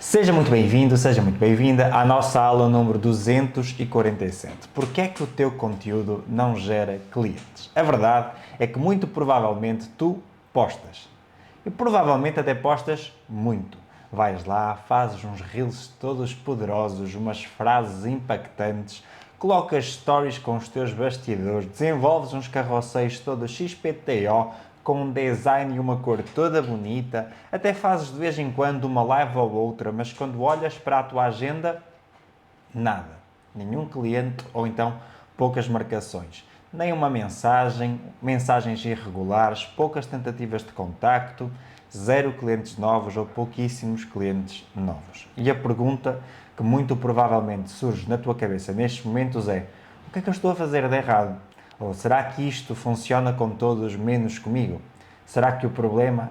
Seja muito bem-vindo, seja muito bem-vinda à nossa aula número 247. Porquê é que o teu conteúdo não gera clientes? A verdade é que muito provavelmente tu postas. E provavelmente até postas muito. Vais lá, fazes uns reels todos poderosos, umas frases impactantes, colocas stories com os teus bastidores, desenvolves uns carrosséis todos XPTO, com um design e uma cor toda bonita, até fazes de vez em quando uma live ou outra, mas quando olhas para a tua agenda, nada. Nenhum cliente ou então poucas marcações. Nem uma mensagem, mensagens irregulares, poucas tentativas de contacto, zero clientes novos ou pouquíssimos clientes novos. E a pergunta que muito provavelmente surge na tua cabeça nestes momentos é: o que é que eu estou a fazer de errado? Ou será que isto funciona com todos menos comigo? Será que o problema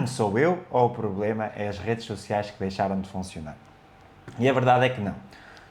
sou eu ou o problema é as redes sociais que deixaram de funcionar? E a verdade é que não.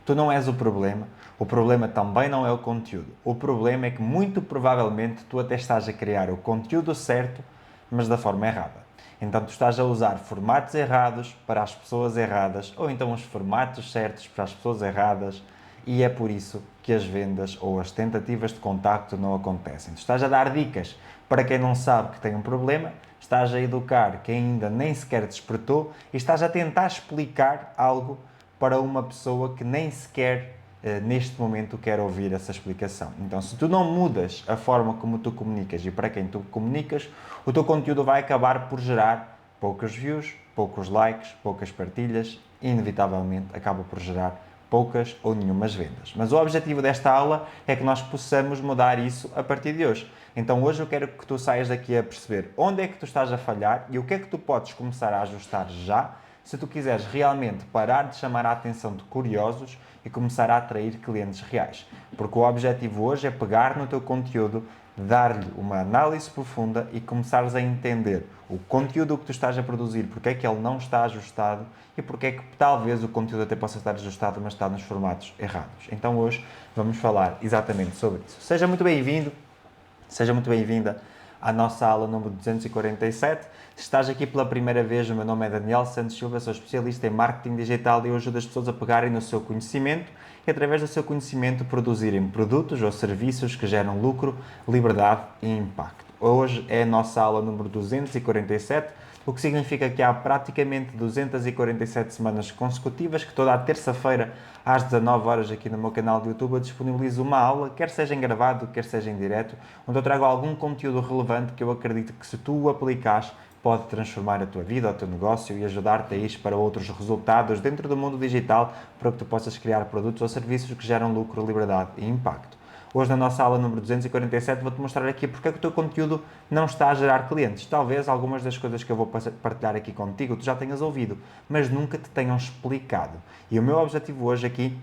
Tu não és o problema também não é o conteúdo. O problema é que muito provavelmente tu até estás a criar o conteúdo certo, mas da forma errada. Então tu estás a usar formatos errados para as pessoas erradas, ou então os formatos certos para as pessoas erradas, e é por isso que as vendas ou as tentativas de contacto não acontecem. Tu estás a dar dicas para quem não sabe que tem um problema, estás a educar quem ainda nem sequer despertou e estás a tentar explicar algo para uma pessoa que nem sequer neste momento quer ouvir essa explicação. Então, se tu não mudas a forma como tu comunicas e para quem tu comunicas, o teu conteúdo vai acabar por gerar poucos views, poucos likes, poucas partilhas e, inevitavelmente, acaba por gerar poucas ou nenhumas vendas. Mas o objetivo desta aula é que nós possamos mudar isso a partir de hoje. Então hoje eu quero que tu saias daqui a perceber onde é que tu estás a falhar e o que é que tu podes começar a ajustar já, se tu quiseres realmente parar de chamar a atenção de curiosos e começar a atrair clientes reais. Porque o objetivo hoje é pegar no teu conteúdo, dar-lhe uma análise profunda e começares a entender o conteúdo que tu estás a produzir, porque é que ele não está ajustado e porque é que talvez o conteúdo até possa estar ajustado, mas está nos formatos errados. Então hoje vamos falar exatamente sobre isso. Seja muito bem-vindo, seja muito bem-vinda à nossa aula número 247. Se estás aqui pela primeira vez, o meu nome é Daniel Santos Silva, sou especialista em marketing digital e eu ajudo as pessoas a pegarem no seu conhecimento e, através do seu conhecimento, produzirem produtos ou serviços que geram lucro, liberdade e impacto. Hoje é a nossa aula número 247, o que significa que há praticamente 247 semanas consecutivas que toda a terça-feira às 19 horas aqui no meu canal de YouTube eu disponibilizo uma aula, quer seja em gravado, quer seja em direto, onde eu trago algum conteúdo relevante que eu acredito que, se tu o aplicares, pode transformar a tua vida, o teu negócio e ajudar-te a ir para outros resultados dentro do mundo digital, para que tu possas criar produtos ou serviços que geram lucro, liberdade e impacto. Hoje, na nossa aula número 247, vou-te mostrar aqui porque é que o teu conteúdo não está a gerar clientes. Talvez algumas das coisas que eu vou partilhar aqui contigo tu já tenhas ouvido, mas nunca te tenham explicado. E o meu objetivo hoje aqui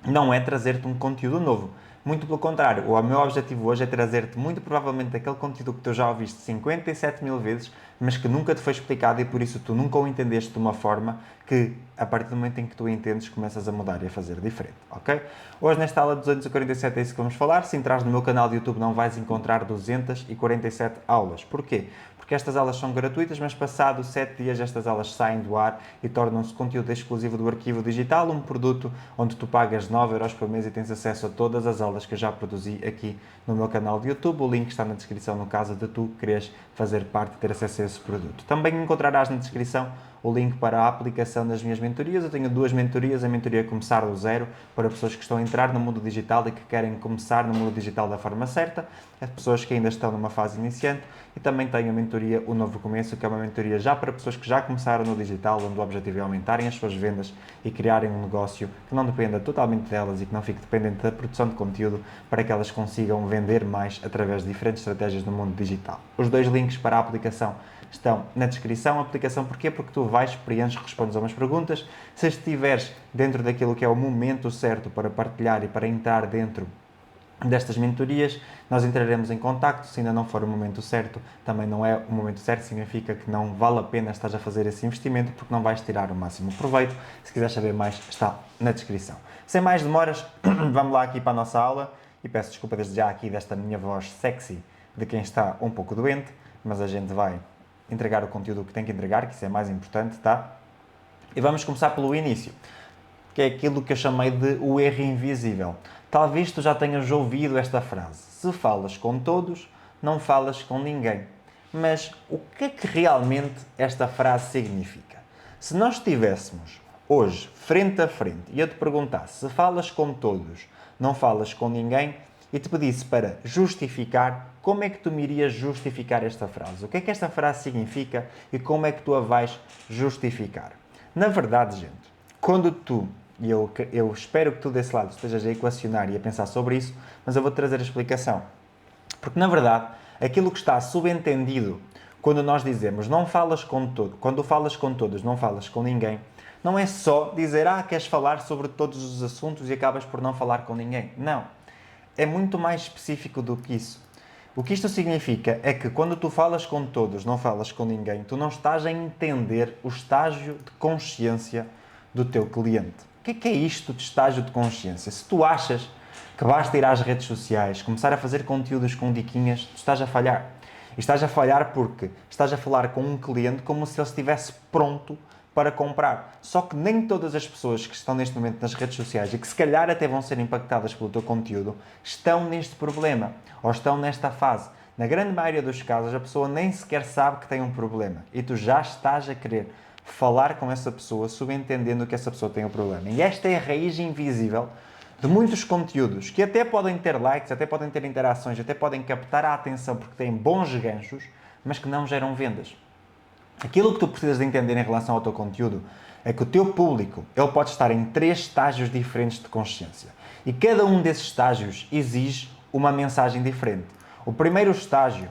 não é trazer-te um conteúdo novo. Muito pelo contrário, o meu objetivo hoje é trazer-te muito provavelmente aquele conteúdo que tu já ouviste 57 mil vezes, mas que nunca te foi explicado e por isso tu nunca o entendeste de uma forma que, a partir do momento em que tu o entendes, começas a mudar e a fazer diferente, ok? Hoje, nesta aula 247, é isso que vamos falar. Se entrares no meu canal de YouTube, não vais encontrar 247 aulas. Porquê? Porque estas aulas são gratuitas, mas passados 7 dias estas aulas saem do ar e tornam-se conteúdo exclusivo do arquivo digital, um produto onde tu pagas 9 € por mês e tens acesso a todas as aulas que eu já produzi aqui no meu canal de YouTube. O link está na descrição no caso de tu quereres fazer parte e ter acesso a esse produto. Também encontrarás na descrição o link para a aplicação das minhas mentorias. Eu tenho 2 mentorias, a mentoria Começar do Zero, para pessoas que estão a entrar no mundo digital e que querem começar no mundo digital da forma certa, as pessoas que ainda estão numa fase iniciante, e também tenho a mentoria O Novo Começo, que é uma mentoria já para pessoas que já começaram no digital, onde o objetivo é aumentarem as suas vendas e criarem um negócio que não dependa totalmente delas e que não fique dependente da produção de conteúdo, para que elas consigam vender mais através de diferentes estratégias no mundo digital. Os 2 links para a aplicação estão na descrição. A aplicação porquê? Porque tu vais, preenches, respondes a umas perguntas. Se estiveres dentro daquilo que é o momento certo para partilhar e para entrar dentro destas mentorias, nós entraremos em contacto. Se ainda não for o momento certo, também não é o momento certo, significa que não vale a pena estar a fazer esse investimento, porque não vais tirar o máximo proveito. Se quiseres saber mais, está na descrição. Sem mais demoras, vamos lá aqui para a nossa aula, e peço desculpa desde já aqui desta minha voz sexy de quem está um pouco doente, mas a gente vai entregar o conteúdo que tem que entregar, que isso é mais importante, tá? E vamos começar pelo início, que é aquilo que eu chamei de o erro invisível. Talvez tu já tenhas ouvido esta frase: se falas com todos, não falas com ninguém. Mas o que é que realmente esta frase significa? Se nós estivéssemos hoje frente a frente e eu te perguntasse se falas com todos, não falas com ninguém, e te pedisse para justificar, como é que tu me irias justificar esta frase? O que é que esta frase significa e como é que tu a vais justificar? Na verdade, gente, quando tu, e eu espero que tu desse lado estejas a equacionar e a pensar sobre isso, mas eu vou trazer a explicação. Porque, na verdade, aquilo que está subentendido quando nós dizemos não falas com todos, quando falas com todos, não falas com ninguém, não é só dizer, queres falar sobre todos os assuntos e acabas por não falar com ninguém. Não. É muito mais específico do que isso. O que isto significa é que quando tu falas com todos, não falas com ninguém, tu não estás a entender o estágio de consciência do teu cliente. O que é isto de estágio de consciência? Se tu achas que basta ir às redes sociais, começar a fazer conteúdos com diquinhas, tu estás a falhar. E estás a falhar porque estás a falar com um cliente como se ele estivesse pronto para comprar. Só que nem todas as pessoas que estão neste momento nas redes sociais e que se calhar até vão ser impactadas pelo teu conteúdo, estão neste problema ou estão nesta fase. Na grande maioria dos casos, a pessoa nem sequer sabe que tem um problema e tu já estás a querer falar com essa pessoa, subentendendo que essa pessoa tem um problema. E esta é a raiz invisível de muitos conteúdos que até podem ter likes, até podem ter interações, até podem captar a atenção porque têm bons ganchos, mas que não geram vendas. Aquilo que tu precisas de entender em relação ao teu conteúdo é que o teu público ele pode estar em 3 estágios diferentes de consciência. E cada um desses estágios exige uma mensagem diferente. O primeiro estágio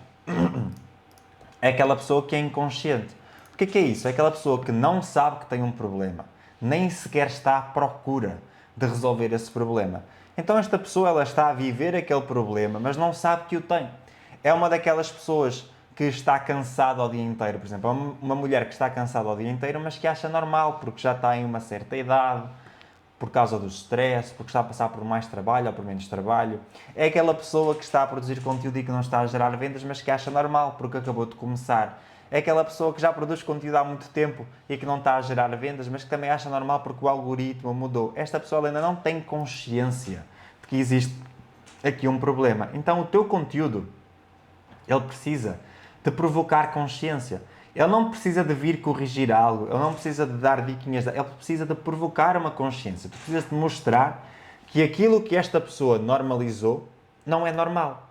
é aquela pessoa que é inconsciente. O que é isso? É aquela pessoa que não sabe que tem um problema, nem sequer está à procura de resolver esse problema. Então esta pessoa ela está a viver aquele problema, mas não sabe que o tem. É uma daquelas pessoas que está cansada ao dia inteiro. Por exemplo, uma mulher que está cansada ao dia inteiro, mas que acha normal, porque já está em uma certa idade, por causa do stress, porque está a passar por mais trabalho ou por menos trabalho. É aquela pessoa que está a produzir conteúdo e que não está a gerar vendas, mas que acha normal, porque acabou de começar. É aquela pessoa que já produz conteúdo há muito tempo e que não está a gerar vendas, mas que também acha normal porque o algoritmo mudou. Esta pessoa ainda não tem consciência de que existe aqui um problema. Então o teu conteúdo, ele precisa de provocar consciência. Ele não precisa de vir corrigir algo, ele não precisa de dar diquinhas, ele precisa de provocar uma consciência. Tu precisas de mostrar que aquilo que esta pessoa normalizou não é normal.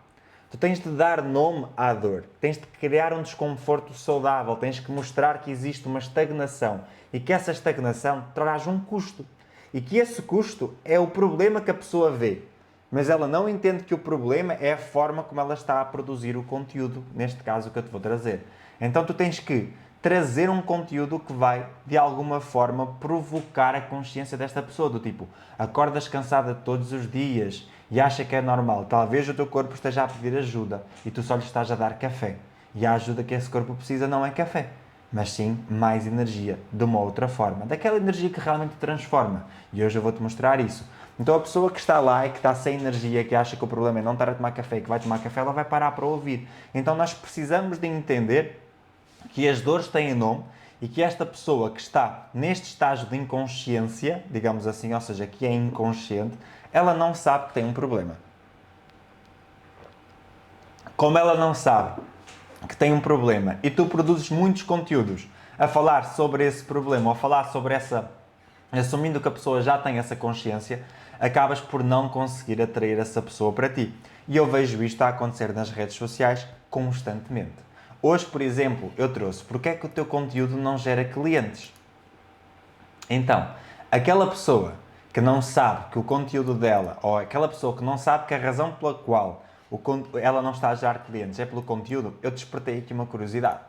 Tu tens de dar nome à dor, tens de criar um desconforto saudável, tens que mostrar que existe uma estagnação e que essa estagnação traz um custo. E que esse custo é o problema que a pessoa vê. Mas ela não entende que o problema é a forma como ela está a produzir o conteúdo, neste caso que eu te vou trazer. Então tu tens que trazer um conteúdo que vai, de alguma forma, provocar a consciência desta pessoa, do tipo, acordas cansada todos os dias e acha que é normal, talvez o teu corpo esteja a pedir ajuda e tu só lhe estás a dar café. E a ajuda que esse corpo precisa não é café, mas sim mais energia, de uma outra forma, daquela energia que realmente transforma. E hoje eu vou-te mostrar isso. Então a pessoa que está lá e que está sem energia, que acha que o problema é não estar a tomar café e que vai tomar café, ela vai parar para ouvir. Então nós precisamos de entender que as dores têm nome e que esta pessoa que está neste estágio de inconsciência, digamos assim, ou seja, que é inconsciente, ela não sabe que tem um problema. Como ela não sabe que tem um problema e tu produzes muitos conteúdos a falar sobre esse problema ou a falar sobre assumindo que a pessoa já tem essa consciência, acabas por não conseguir atrair essa pessoa para ti. E eu vejo isto a acontecer nas redes sociais constantemente. Hoje, por exemplo, eu trouxe porque é que o teu conteúdo não gera clientes. Então, aquela pessoa que não sabe que o conteúdo dela, ou aquela pessoa que não sabe que a razão pela qual ela não está a gerar clientes é pelo conteúdo, eu despertei aqui uma curiosidade.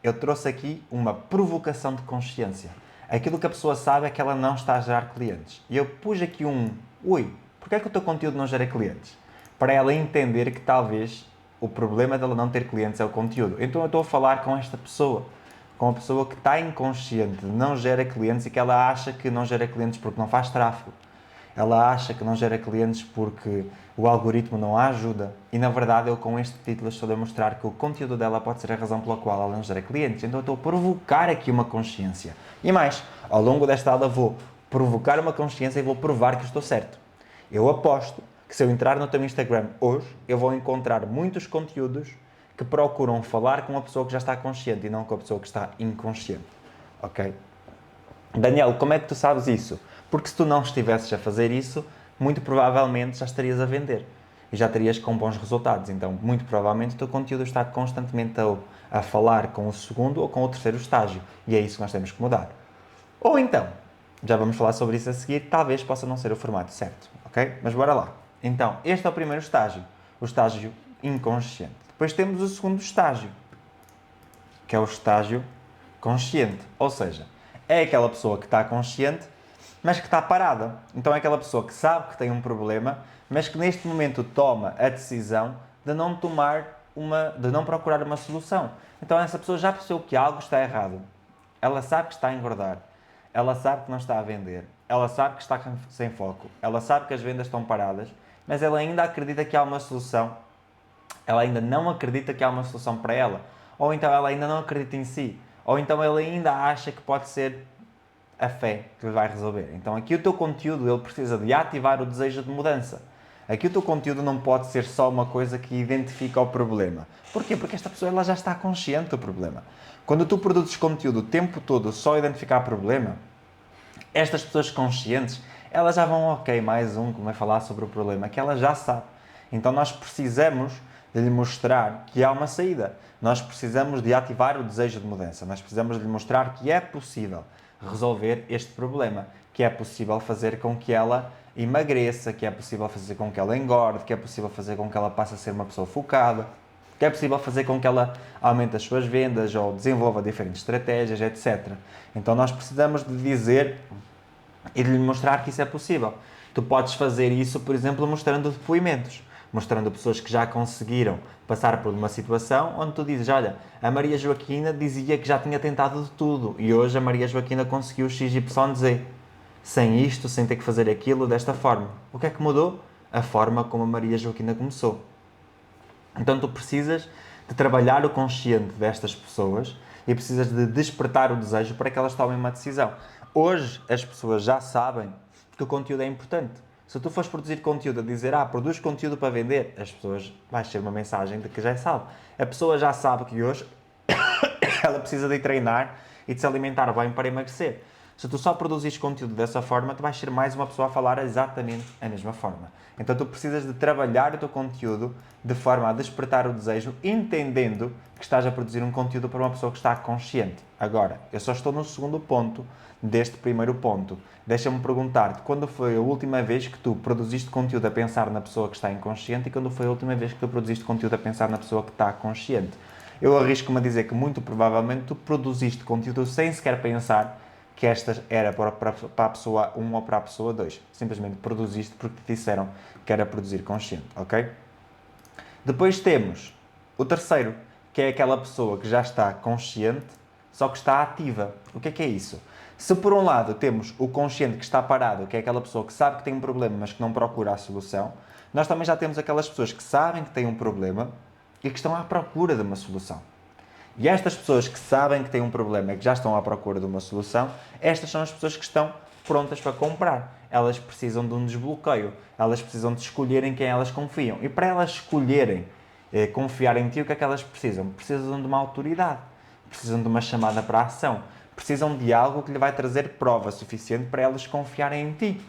Eu trouxe aqui uma provocação de consciência. Aquilo que a pessoa sabe é que ela não está a gerar clientes. E eu pus aqui porque é que o teu conteúdo não gera clientes? Para ela entender que talvez o problema dela não ter clientes é o conteúdo. Então eu estou a falar com esta pessoa, com a pessoa que está inconsciente, não gera clientes e que ela acha que não gera clientes porque não faz tráfego. ela acha que não gera clientes porque o algoritmo não a ajuda e, na verdade, eu com este título estou a mostrar que o conteúdo dela pode ser a razão pela qual ela não gera clientes. Então eu estou a provocar aqui uma consciência. E mais, ao longo desta aula vou provocar uma consciência e vou provar que estou certo. Eu aposto que se eu entrar no teu Instagram hoje, eu vou encontrar muitos conteúdos que procuram falar com a pessoa que já está consciente e não com a pessoa que está inconsciente. Ok? Daniel, como é que tu sabes isso? Porque se tu não estivesses a fazer isso, muito provavelmente já estarias a vender e já terias com bons resultados. Então, muito provavelmente o teu conteúdo está constantemente a falar com o segundo ou com o terceiro estágio. E é isso que nós temos que mudar. Ou então, já vamos falar sobre isso a seguir, talvez possa não ser o formato certo, ok? Mas bora lá. Então, este é o primeiro estágio, o estágio inconsciente. Depois temos o segundo estágio, que é o estágio consciente. Ou seja, é aquela pessoa que está consciente, mas que está parada. Então é aquela pessoa que sabe que tem um problema, mas que neste momento toma a decisão de não de não procurar uma solução. Então essa pessoa já percebeu que algo está errado. Ela sabe que está a engordar. Ela sabe que não está a vender. Ela sabe que está sem foco. Ela sabe que as vendas estão paradas, mas ela ainda acredita que há uma solução. Ela ainda não acredita que há uma solução para ela. Ou então ela ainda não acredita em si. Ou então ela ainda acha que pode ser a fé que lhe vai resolver. Então aqui o teu conteúdo ele precisa de ativar o desejo de mudança. Aqui o teu conteúdo não pode ser só uma coisa que identifica o problema. Porquê? Porque esta pessoa ela já está consciente do problema. Quando tu produzes conteúdo o tempo todo só a identificar problema, estas pessoas conscientes, elas já vão, ok, mais um que vai falar sobre o problema, que ela já sabe. Então nós precisamos de lhe mostrar que há uma saída. Nós precisamos de ativar o desejo de mudança. Nós precisamos de lhe mostrar que é possível resolver este problema, que é possível fazer com que ela emagreça, que é possível fazer com que ela engorde, que é possível fazer com que ela passe a ser uma pessoa focada, que é possível fazer com que ela aumente as suas vendas ou desenvolva diferentes estratégias, etc. Então nós precisamos de dizer e de lhe mostrar que isso é possível. Tu podes fazer isso, por exemplo, mostrando depoimentos, mostrando pessoas que já conseguiram passar por uma situação onde tu dizes, olha, a Maria Joaquina dizia que já tinha tentado de tudo e hoje a Maria Joaquina conseguiu XYZ. Sem isto, sem ter que fazer aquilo desta forma. O que é que mudou? A forma como a Maria Joaquina começou. Então tu precisas de trabalhar o consciente destas pessoas e precisas de despertar o desejo para que elas tomem uma decisão. Hoje as pessoas já sabem que o conteúdo é importante. Se tu fores produzir conteúdo a dizer, produz conteúdo para vender, as pessoas, vai ser uma mensagem de que já sabe. A pessoa já sabe que hoje ela precisa de treinar e de se alimentar bem para emagrecer. Se tu só produzires conteúdo dessa forma, tu vais ser mais uma pessoa a falar exatamente a mesma forma. Então tu precisas de trabalhar o teu conteúdo de forma a despertar o desejo, entendendo que estás a produzir um conteúdo para uma pessoa que está consciente. Agora, eu só estou no segundo ponto deste primeiro ponto. Deixa-me perguntar-te, quando foi a última vez que tu produziste conteúdo a pensar na pessoa que está inconsciente e quando foi a última vez que tu produziste conteúdo a pensar na pessoa que está consciente? Eu arrisco-me a dizer que muito provavelmente tu produziste conteúdo sem sequer pensar que esta era para a pessoa 1 ou para a pessoa 2. Simplesmente produziste porque te disseram que era produzir consciente, ok? Depois temos o terceiro, que é aquela pessoa que já está consciente, só que está ativa. O que é isso? Se por um lado temos o consciente que está parado, que é aquela pessoa que sabe que tem um problema, mas que não procura a solução, nós também já temos aquelas pessoas que sabem que têm um problema e que estão à procura de uma solução. E estas pessoas que sabem que têm um problema e que já estão à procura de uma solução, estas são as pessoas que estão prontas para comprar. Elas precisam de um desbloqueio. Elas precisam de escolher em quem elas confiam. E para elas escolherem confiar em ti, o que é que elas precisam? Precisam de uma autoridade. Precisam de uma chamada para a ação. Precisam de algo que lhe vai trazer prova suficiente para elas confiarem em ti.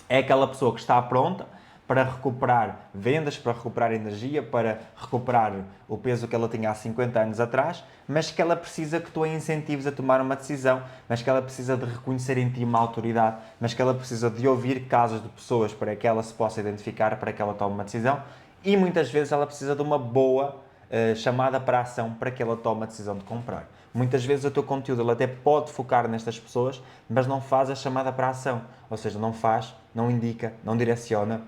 É aquela pessoa que está pronta para recuperar vendas, para recuperar energia, para recuperar o peso que ela tinha há 50 anos atrás, mas que ela precisa que tu a incentives a tomar uma decisão, mas que ela precisa de reconhecer em ti uma autoridade, mas que ela precisa de ouvir casos de pessoas para que ela se possa identificar, para que ela tome uma decisão, e muitas vezes ela precisa de uma boa chamada para a ação para que ela tome a decisão de comprar. Muitas vezes o teu conteúdo ele até pode focar nestas pessoas, mas não faz a chamada para a ação, ou seja, não faz, não indica, não direciona,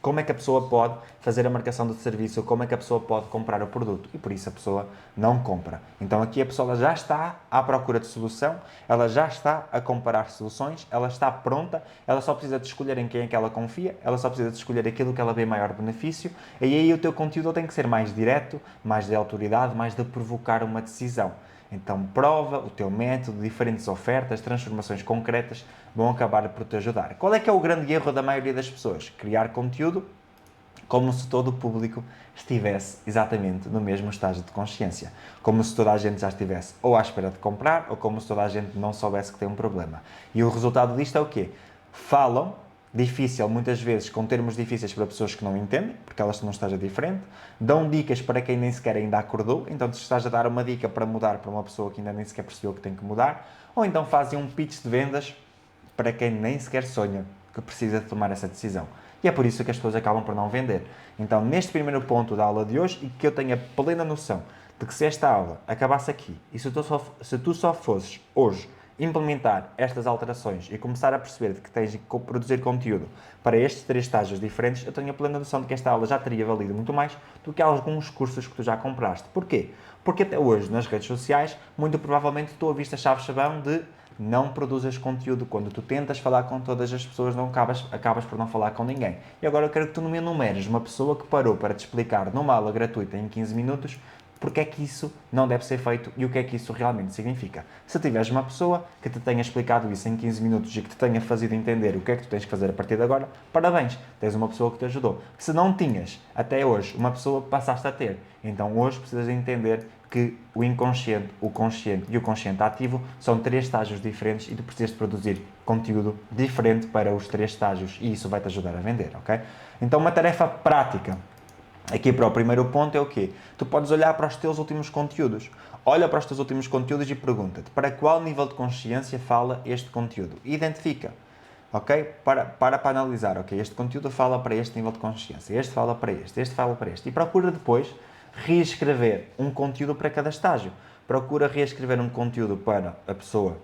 como é que a pessoa pode fazer a marcação do serviço, como é que a pessoa pode comprar o produto, e por isso a pessoa não compra. Então aqui a pessoa já está à procura de solução, ela já está a comparar soluções, ela está pronta, ela só precisa de escolher em quem é que ela confia, ela só precisa de escolher aquilo que ela vê maior benefício, e aí o teu conteúdo tem que ser mais direto, mais de autoridade, mais de provocar uma decisão. Então prova o teu método, diferentes ofertas, transformações concretas vão acabar por te ajudar. Qual é que é o grande erro da maioria das pessoas? Criar conteúdo como se todo o público estivesse exatamente no mesmo estágio de consciência. Como se toda a gente já estivesse ou à espera de comprar, ou como se toda a gente não soubesse que tem um problema. E o resultado disto é o quê? Falam, difícil muitas vezes, com termos difíceis para pessoas que não entendem, porque elas estão num estágio diferente, dão dicas para quem nem sequer ainda acordou, então se estás a dar uma dica para mudar para uma pessoa que ainda nem sequer percebeu que tem que mudar, ou então fazem um pitch de vendas para quem nem sequer sonha que precisa de tomar essa decisão. E é por isso que as pessoas acabam por não vender. Então, neste primeiro ponto da aula de hoje, e que eu tenha plena noção de que se esta aula acabasse aqui, e se tu só fosses hoje implementar estas alterações e começar a perceber que tens de produzir conteúdo para estes 3 estágios diferentes, eu tenho a plena noção de que esta aula já teria valido muito mais do que alguns cursos que tu já compraste. Porquê? Porque até hoje, nas redes sociais, muito provavelmente tu ouviste a chave-chavão de não produzas conteúdo. Quando tu tentas falar com todas as pessoas, não acabas por não falar com ninguém. E agora eu quero que tu me enumeres uma pessoa que parou para te explicar numa aula gratuita em 15 minutos porque é que isso não deve ser feito e o que é que isso realmente significa. Se tiveres uma pessoa que te tenha explicado isso em 15 minutos e que te tenha fazido entender o que é que tu tens que fazer a partir de agora, parabéns, tens uma pessoa que te ajudou. Se não tinhas, até hoje, uma pessoa que passaste a ter, então hoje precisas entender que o inconsciente, o consciente e o consciente ativo são 3 estágios diferentes e tu precisas de produzir conteúdo diferente para os 3 estágios e isso vai te ajudar a vender, ok? Então uma tarefa prática aqui para o primeiro ponto é o quê? Tu podes olhar para os teus últimos conteúdos. Olha para os teus últimos conteúdos e pergunta-te para qual nível de consciência fala este conteúdo. Identifica, ok? Para analisar, ok? Este conteúdo fala para este nível de consciência, este fala para este fala para este. E procura depois reescrever um conteúdo para cada estágio. Procura reescrever um conteúdo para a pessoa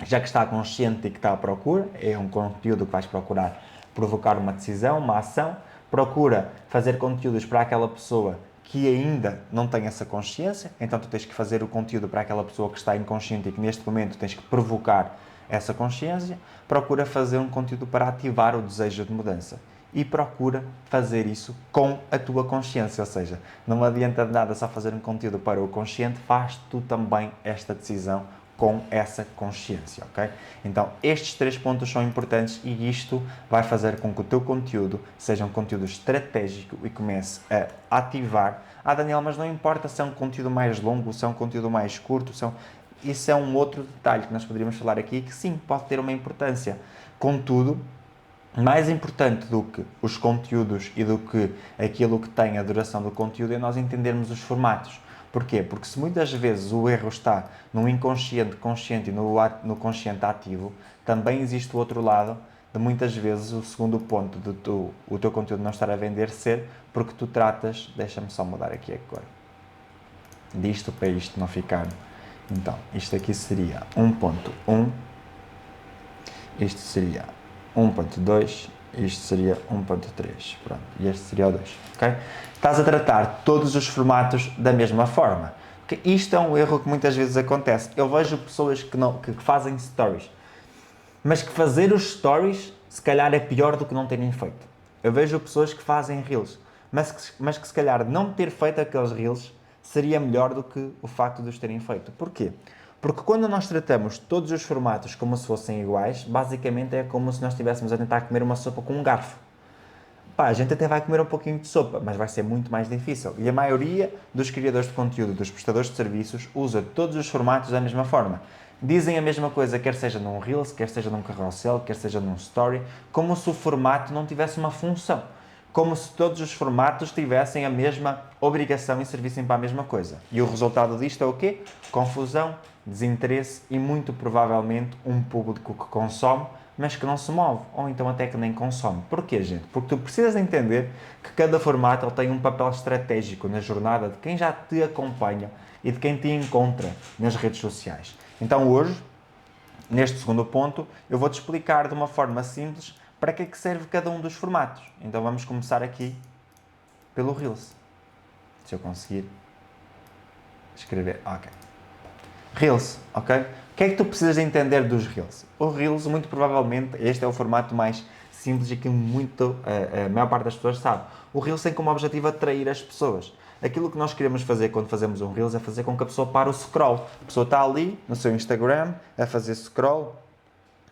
já que está consciente e que está à procura, é um conteúdo que vais procurar provocar uma decisão, uma ação. Procura fazer conteúdos para aquela pessoa que ainda não tem essa consciência, então tu tens que fazer o conteúdo para aquela pessoa que está inconsciente e que neste momento tens que provocar essa consciência. Procura fazer um conteúdo para ativar o desejo de mudança e procura fazer isso com a tua consciência, ou seja, não adianta de nada só fazer um conteúdo para o consciente, faz tu também esta decisão com essa consciência, ok? Então, estes 3 pontos são importantes e isto vai fazer com que o teu conteúdo seja um conteúdo estratégico e comece a ativar. Ah, Daniel, mas não importa se é um conteúdo mais longo, se é um conteúdo mais curto, isso é um outro detalhe que nós poderíamos falar aqui, que sim, pode ter uma importância. Contudo, mais importante do que os conteúdos e do que aquilo que tem a duração do conteúdo é nós entendermos os formatos. Porquê? Porque se muitas vezes o erro está no inconsciente consciente e no consciente ativo, também existe o outro lado de muitas vezes o segundo ponto de o teu conteúdo não estar a vender ser porque tu tratas, deixa-me só mudar aqui a cor, disto para isto não ficar. Então, isto aqui seria 1.1, isto seria 1.2, isto seria 1.3, pronto, e este seria o 2, ok? Estás a tratar todos os formatos da mesma forma. Porque isto é um erro que muitas vezes acontece. Eu vejo pessoas que fazem stories, mas que fazer os stories se calhar é pior do que não terem feito. Eu vejo pessoas que fazem reels, mas que se calhar não ter feito aqueles reels seria melhor do que o facto de os terem feito. Porquê? Porque quando nós tratamos todos os formatos como se fossem iguais, basicamente é como se nós estivéssemos a tentar comer uma sopa com um garfo. Pá, a gente até vai comer um pouquinho de sopa, mas vai ser muito mais difícil. E a maioria dos criadores de conteúdo, dos prestadores de serviços, usa todos os formatos da mesma forma. Dizem a mesma coisa, quer seja num Reels, quer seja num carrossel, quer seja num Story, como se o formato não tivesse uma função. Como se todos os formatos tivessem a mesma obrigação e servissem para a mesma coisa. E o resultado disto é o quê? Confusão, desinteresse e muito provavelmente um público que consome, mas que não se move, ou então até que nem consome. Porquê, gente? Porque tu precisas entender que cada formato ele tem um papel estratégico na jornada de quem já te acompanha e de quem te encontra nas redes sociais. Então hoje, neste segundo ponto, eu vou-te explicar de uma forma simples para que é que serve cada um dos formatos? Então vamos começar aqui pelo Reels. Se eu conseguir escrever, ok. Reels, ok? O que é que tu precisas de entender dos Reels? O Reels, muito provavelmente, este é o formato mais simples e que a maior parte das pessoas sabe. O Reels tem como objetivo atrair as pessoas. Aquilo que nós queremos fazer quando fazemos um Reels é fazer com que a pessoa pare o scroll. A pessoa está ali no seu Instagram a fazer scroll,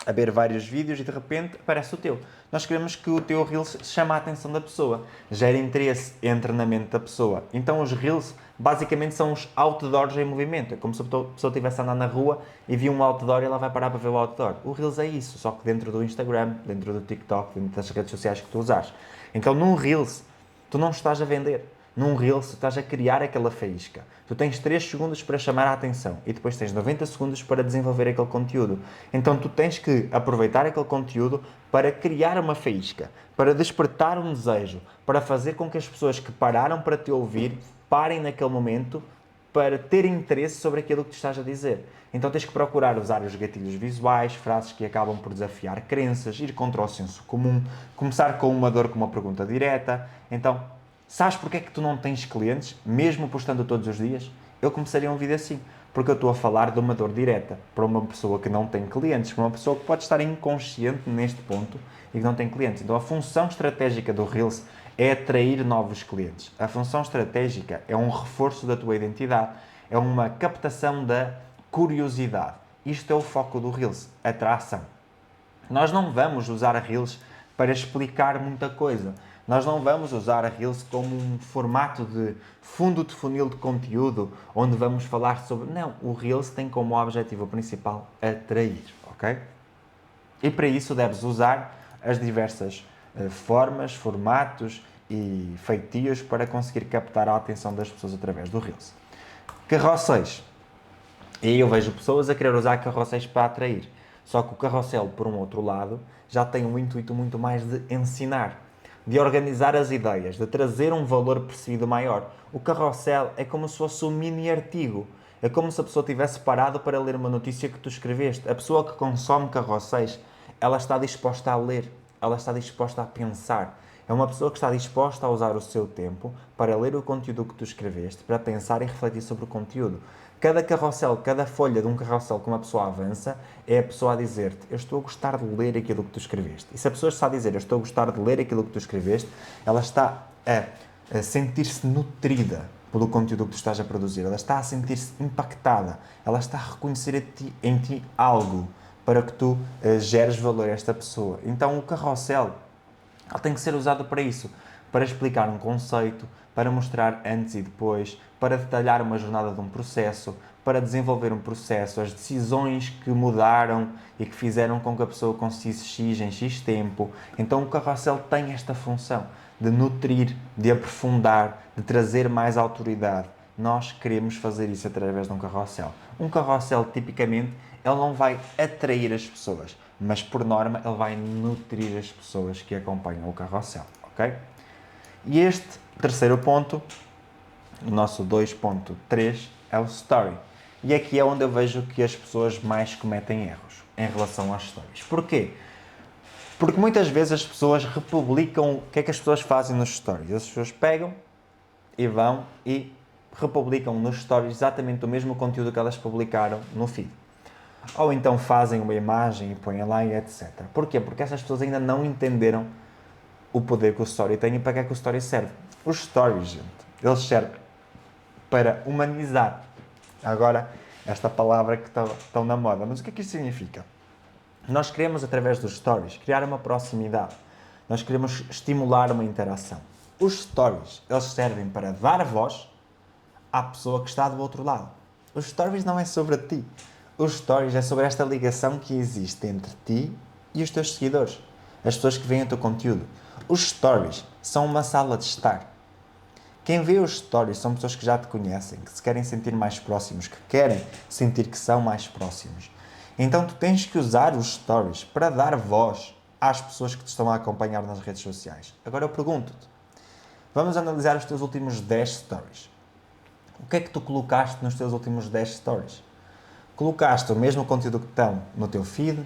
a ver vários vídeos e de repente aparece o teu. Nós queremos que o teu Reels chame a atenção da pessoa, gere interesse, entre na mente da pessoa. Então os Reels basicamente são os outdoors em movimento. É como se a pessoa estivesse a andar na rua e viu um outdoor e ela vai parar para ver o outdoor. O Reels é isso, só que dentro do Instagram, dentro do TikTok, dentro das redes sociais que tu usares. Então num Reels, tu não estás a vender. Num Reels, tu estás a criar aquela faísca. Tu tens 3 segundos para chamar a atenção e depois tens 90 segundos para desenvolver aquele conteúdo. Então tu tens que aproveitar aquele conteúdo para criar uma faísca, para despertar um desejo, para fazer com que as pessoas que pararam para te ouvir parem naquele momento para terem interesse sobre aquilo que tu estás a dizer. Então tens que procurar usar os gatilhos visuais, frases que acabam por desafiar crenças, ir contra o senso comum, começar com uma dor com uma pergunta direta. Então, sabes porque é que tu não tens clientes, mesmo postando todos os dias? Eu começaria um vídeo assim, porque eu estou a falar de uma dor direta para uma pessoa que não tem clientes, para uma pessoa que pode estar inconsciente neste ponto e que não tem clientes. Então a função estratégica do Reels é atrair novos clientes. A função estratégica é um reforço da tua identidade, é uma captação da curiosidade. Isto é o foco do Reels, atração. Nós não vamos usar a Reels para explicar muita coisa. Nós não vamos usar a Reels como um formato de fundo de funil de conteúdo onde vamos falar sobre... Não, o Reels tem como objetivo principal atrair, ok? E para isso deves usar as diversas formas, formatos e feitios para conseguir captar a atenção das pessoas através do Reels. Carrosséis. E eu vejo pessoas a querer usar carrosséis para atrair. Só que o carrossel, por um outro lado, já tem um intuito muito mais de ensinar, de organizar as ideias, de trazer um valor percebido maior. O carrossel é como se fosse um mini artigo. É como se a pessoa tivesse parado para ler uma notícia que tu escreveste. A pessoa que consome carrosséis, ela está disposta a ler, ela está disposta a pensar. É uma pessoa que está disposta a usar o seu tempo para ler o conteúdo que tu escreveste, para pensar e refletir sobre o conteúdo. Cada carrossel, cada folha de um carrossel que uma pessoa avança, é a pessoa a dizer-te: eu estou a gostar de ler aquilo que tu escreveste. E se a pessoa está a dizer: eu estou a gostar de ler aquilo que tu escreveste, ela está a sentir-se nutrida pelo conteúdo que tu estás a produzir. Ela está a sentir-se impactada. Ela está a reconhecer em ti algo para que tu geres valor a esta pessoa. Então o carrossel tem que ser usado para isso, para explicar um conceito, para mostrar antes e depois, para detalhar uma jornada de um processo, para desenvolver um processo, as decisões que mudaram e que fizeram com que a pessoa conseguisse X em X tempo. Então o carrossel tem esta função de nutrir, de aprofundar, de trazer mais autoridade. Nós queremos fazer isso através de um carrossel. Um carrossel, tipicamente, ele não vai atrair as pessoas, mas por norma ele vai nutrir as pessoas que acompanham o carrossel, ok? E este terceiro ponto, o nosso 2.3, é o story. E aqui é onde eu vejo que as pessoas mais cometem erros em relação às stories. Porquê? Porque muitas vezes as pessoas republicam... O que é que as pessoas fazem nos stories? As pessoas pegam e vão e republicam nos stories exatamente o mesmo conteúdo que elas publicaram no feed. Ou então fazem uma imagem e põem lá e etc. Porquê? Porque essas pessoas ainda não entenderam o poder que o story tem e para que é que o story serve. Os stories, gente, eles servem para humanizar. Agora, esta palavra que estão na moda. Mas o que é que isso significa? Nós queremos, através dos stories, criar uma proximidade. Nós queremos estimular uma interação. Os stories, eles servem para dar voz à pessoa que está do outro lado. Os stories não é sobre ti. Os stories é sobre esta ligação que existe entre ti e os teus seguidores. As pessoas que veem o teu conteúdo. Os stories são uma sala de estar. Quem vê os stories são pessoas que já te conhecem, que se querem sentir mais próximos, que querem sentir que são mais próximos. Então tu tens que usar os stories para dar voz às pessoas que te estão a acompanhar nas redes sociais. Agora eu pergunto-te, vamos analisar os teus últimos 10 stories. O que é que tu colocaste nos teus últimos 10 stories? Colocaste o mesmo conteúdo que estão no teu feed?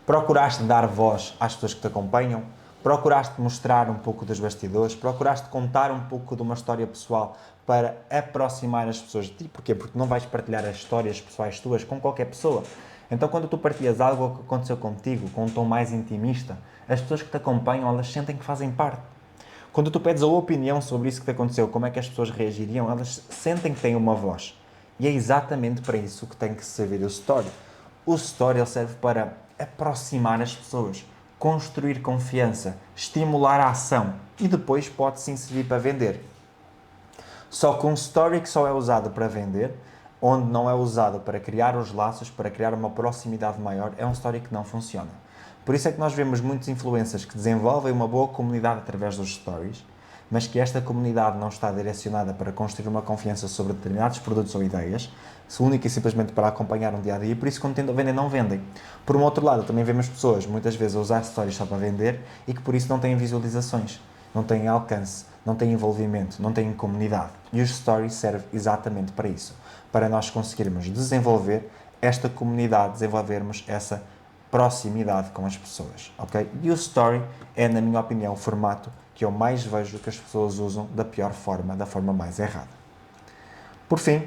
Procuraste dar voz às pessoas que te acompanham? Procuraste mostrar um pouco dos bastidores? Procuraste contar um pouco de uma história pessoal para aproximar as pessoas de ti? Porquê? Porque não vais partilhar as histórias pessoais tuas com qualquer pessoa. Então, quando tu partilhas algo que aconteceu contigo, com um tom mais intimista, as pessoas que te acompanham, elas sentem que fazem parte. Quando tu pedes a opinião sobre isso que te aconteceu, como é que as pessoas reagiriam, elas sentem que têm uma voz. E é exatamente para isso que tem que servir o story. O story ele serve para aproximar as pessoas, construir confiança, estimular a ação e depois pode sim servir para vender. Só que um story que só é usado para vender, onde não é usado para criar os laços, para criar uma proximidade maior, é um story que não funciona. Por isso é que nós vemos muitos influencers que desenvolvem uma boa comunidade através dos stories, mas que esta comunidade não está direcionada para construir uma confiança sobre determinados produtos ou ideias, única e simplesmente para acompanhar um dia a dia, e por isso quando tentam vender não vendem. Por um outro lado, também vemos pessoas muitas vezes a usar stories só para vender e que por isso não têm visualizações, não têm alcance, não têm envolvimento, não têm comunidade. E os stories servem exatamente para isso, para nós conseguirmos desenvolver esta comunidade, desenvolvermos essa proximidade com as pessoas, ok? E o story é, na minha opinião, o formato que eu mais vejo que as pessoas usam da pior forma, da forma mais errada. Por fim,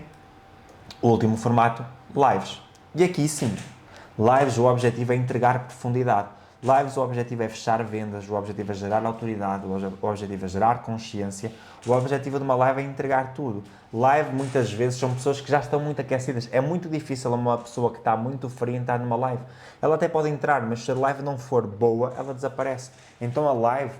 o último formato, lives. E aqui sim, lives o objetivo é entregar profundidade. Lives o objetivo é fechar vendas, o objetivo é gerar autoridade, o objetivo é gerar consciência, o objetivo de uma live é entregar tudo. Live muitas vezes são pessoas que já estão muito aquecidas. É muito difícil uma pessoa que está muito fria entrar numa live. Ela até pode entrar, mas se a live não for boa, ela desaparece. Então a live,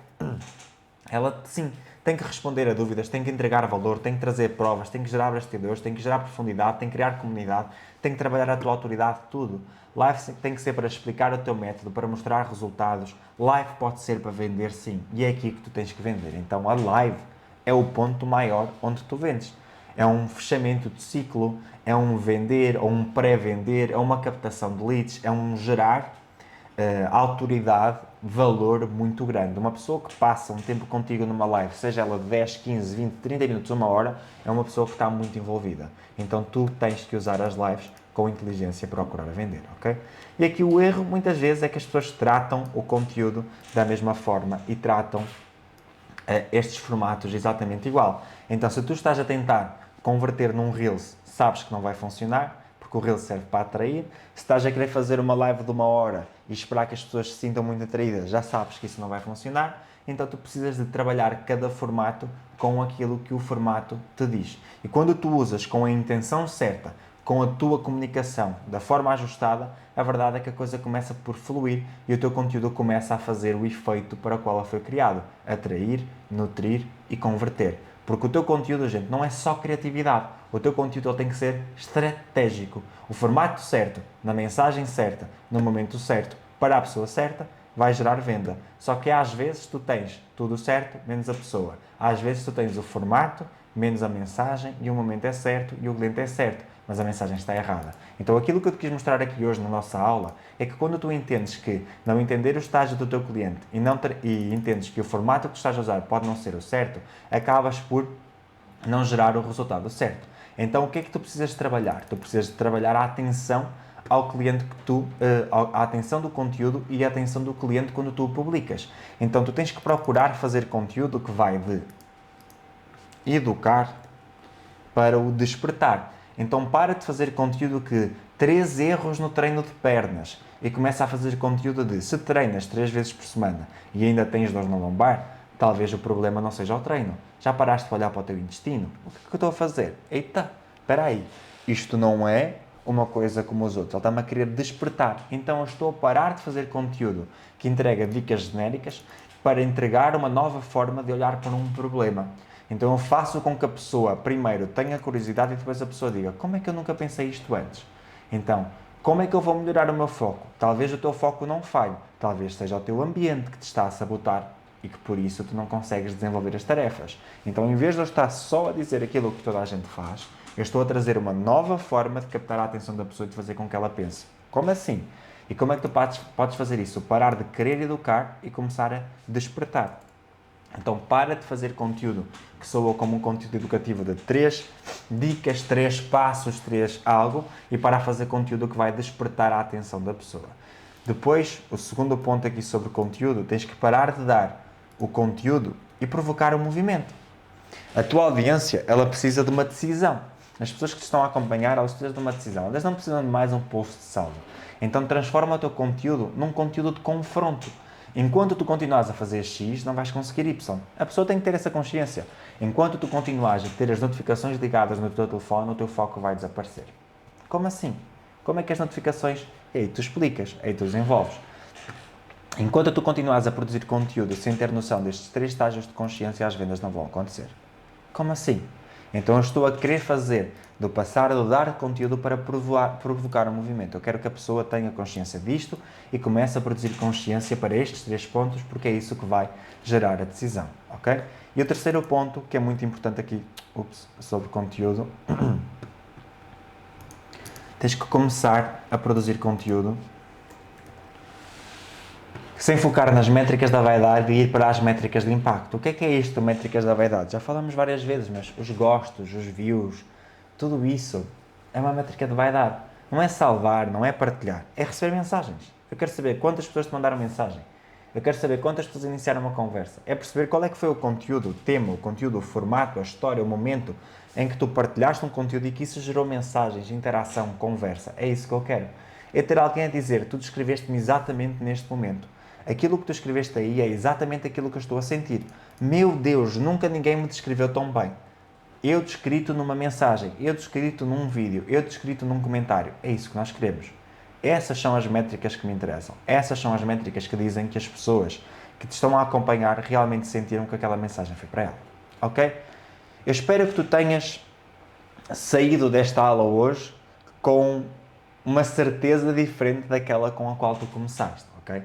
ela sim, tem que responder a dúvidas, tem que entregar valor, tem que trazer provas, tem que gerar bastidores, tem que gerar profundidade, tem que criar comunidade, tem que trabalhar a tua autoridade, tudo. Live tem que ser para explicar o teu método, para mostrar resultados. Live pode ser para vender, sim. E é aqui que tu tens que vender. Então a live é o ponto maior onde tu vendes. É um fechamento de ciclo, é um vender ou um pré-vender, é uma captação de leads, é um gerar autoridade, valor muito grande. Uma pessoa que passa um tempo contigo numa live, seja ela de 10, 15, 20, 30 minutos, uma hora, é uma pessoa que está muito envolvida. Então tu tens que usar as lives com inteligência para procurar vender, ok? E aqui o erro muitas vezes é que as pessoas tratam o conteúdo da mesma forma e tratam estes formatos exatamente igual. Então se tu estás a tentar converter num Reels, sabes que não vai funcionar, porque o Reels serve para atrair. Se estás a querer fazer uma live de 1 hora e esperar que as pessoas se sintam muito atraídas, já sabes que isso não vai funcionar. Então tu precisas de trabalhar cada formato com aquilo que o formato te diz. E quando tu usas com a intenção certa, com a tua comunicação da forma ajustada, a verdade é que a coisa começa por fluir e o teu conteúdo começa a fazer o efeito para o qual ele foi criado. Atrair, nutrir e converter. Porque o teu conteúdo, gente, não é só criatividade. O teu conteúdo tem que ser estratégico. O formato certo, na mensagem certa, no momento certo, para a pessoa certa, vai gerar venda. Só que às vezes tu tens tudo certo, menos a pessoa. Às vezes tu tens o formato, menos a mensagem, e o momento é certo e o cliente é certo, mas a mensagem está errada. Então aquilo que eu te quis mostrar aqui hoje na nossa aula é que quando tu entendes que não entender o estágio do teu cliente e entendes que o formato que tu estás a usar pode não ser o certo, acabas por não gerar o resultado certo. Então o que é que tu precisas de trabalhar? Tu precisas de trabalhar a atenção ao cliente que a atenção do conteúdo e a atenção do cliente quando tu o publicas. Então tu tens que procurar fazer conteúdo que vai de educar para o despertar. Então para de fazer conteúdo que 3 erros no treino de pernas e começa a fazer conteúdo de se treinas 3 vezes por semana e ainda tens dor na lombar, talvez o problema não seja o treino. Já paraste de olhar para o teu intestino? O que é que eu estou a fazer? Eita, espera aí, isto não é uma coisa como os outros, ele está-me a querer despertar. Então eu estou a parar de fazer conteúdo que entrega dicas genéricas para entregar uma nova forma de olhar para um problema. Então eu faço com que a pessoa primeiro tenha curiosidade e depois a pessoa diga: como é que eu nunca pensei isto antes? Então, como é que eu vou melhorar o meu foco? Talvez o teu foco não falhe, talvez seja o teu ambiente que te está a sabotar e que por isso tu não consegues desenvolver as tarefas. Então, em vez de eu estar só a dizer aquilo que toda a gente faz, eu estou a trazer uma nova forma de captar a atenção da pessoa e de fazer com que ela pense: como assim? E como é que tu podes fazer isso? Parar de querer educar e começar a despertar. Então para de fazer conteúdo que soa como um conteúdo educativo de 3 dicas, 3 passos, 3 algo, e para a fazer conteúdo que vai despertar a atenção da pessoa. Depois, o segundo ponto aqui sobre conteúdo, tens que parar de dar o conteúdo e provocar o movimento. A tua audiência, ela precisa de uma decisão. As pessoas que te estão a acompanhar, elas precisam de uma decisão. Elas não precisam de mais um post de saldo. Então transforma o teu conteúdo num conteúdo de confronto. Enquanto tu continuas a fazer X, não vais conseguir Y. A pessoa tem que ter essa consciência. Enquanto tu continuas a ter as notificações ligadas no teu telefone, o teu foco vai desaparecer. Como assim? Como é que as notificações... Aí tu explicas, aí tu desenvolves. Enquanto tu continuas a produzir conteúdo sem ter noção destes 3 estágios de consciência, as vendas não vão acontecer. Como assim? Então eu estou a querer fazer do passar do dar conteúdo para provocar um movimento. Eu quero que a pessoa tenha consciência disto e comece a produzir consciência para estes 3 pontos, porque é isso que vai gerar a decisão, ok? E o terceiro ponto, que é muito importante aqui, sobre conteúdo, tens que começar a produzir conteúdo sem focar nas métricas da vaidade e ir para as métricas de impacto. O que é isto, métricas da vaidade? Já falamos várias vezes, mas os gostos, os views, tudo isso é uma métrica de vaidade. Não é salvar, não é partilhar, é receber mensagens. Eu quero saber quantas pessoas te mandaram mensagem. Eu quero saber quantas pessoas iniciaram uma conversa. É perceber qual é que foi o conteúdo, o tema, o conteúdo, o formato, a história, o momento em que tu partilhaste um conteúdo e que isso gerou mensagens, interação, conversa. É isso que eu quero. É ter alguém a dizer, tu descreveste-me exatamente neste momento. Aquilo que tu escreveste aí é exatamente aquilo que eu estou a sentir. Meu Deus, nunca ninguém me descreveu tão bem. Eu descrito numa mensagem, eu descrito num vídeo, eu descrito num comentário. É isso que nós queremos. Essas são as métricas que me interessam. Essas são as métricas que dizem que as pessoas que te estão a acompanhar realmente sentiram que aquela mensagem foi para ela. Ok? Eu espero que tu tenhas saído desta aula hoje com uma certeza diferente daquela com a qual tu começaste, ok?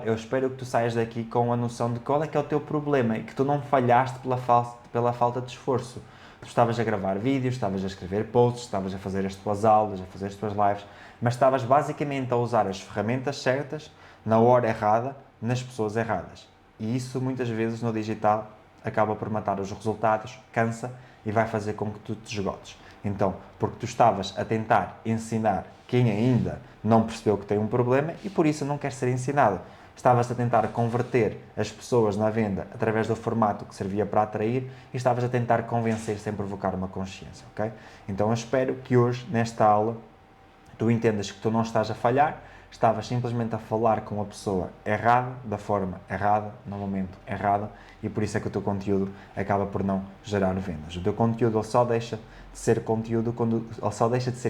Eu espero que tu saias daqui com a noção de qual é que é o teu problema e que tu não falhaste pela falta de esforço. Tu estavas a gravar vídeos, estavas a escrever posts, estavas a fazer as tuas aulas, a fazer as tuas lives, mas estavas basicamente a usar as ferramentas certas, na hora errada, nas pessoas erradas. E isso muitas vezes no digital acaba por matar os resultados, cansa e vai fazer com que tu te esgotes. Então, porque tu estavas a tentar ensinar quem ainda não percebeu que tem um problema e por isso não quer ser ensinado. Estavas a tentar converter as pessoas na venda através do formato que servia para atrair e estavas a tentar convencer sem provocar uma consciência, ok? Então eu espero que hoje, nesta aula, tu entendas que tu não estás a falhar, estavas simplesmente a falar com a pessoa errada, da forma errada, no momento errado, e por isso é que o teu conteúdo acaba por não gerar vendas. O teu conteúdo ele só deixa de ser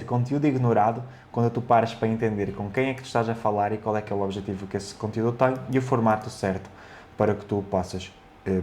conteúdo ignorado quando tu paras para entender com quem é que tu estás a falar e qual é que é o objetivo que esse conteúdo tem e o formato certo para que tu o possas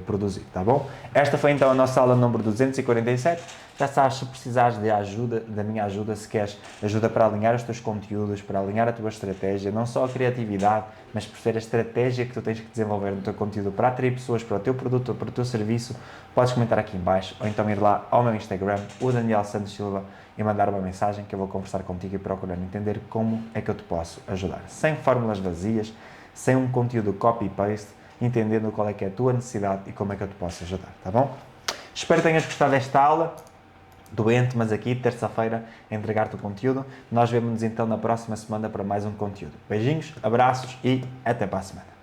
produzir, tá bom? Esta foi então a nossa aula número 247. Já sabes, se precisares de ajuda, da minha ajuda, se queres ajuda para alinhar os teus conteúdos, para alinhar a tua estratégia, não só a criatividade, mas perceber a estratégia que tu tens que desenvolver no teu conteúdo para atrair pessoas para o teu produto ou para o teu serviço, podes comentar aqui em baixo ou então ir lá ao meu Instagram, o Daniel Santos Silva, e mandar uma mensagem que eu vou conversar contigo e procurar entender como é que eu te posso ajudar. Sem fórmulas vazias, sem um conteúdo copy-paste, entendendo qual é que é a tua necessidade e como é que eu te posso ajudar, tá bom? Espero que tenhas gostado desta aula. Doente, mas aqui, terça-feira, a entregar-te o conteúdo. Nós vemos-nos então na próxima semana para mais um conteúdo. Beijinhos, abraços e até para a semana.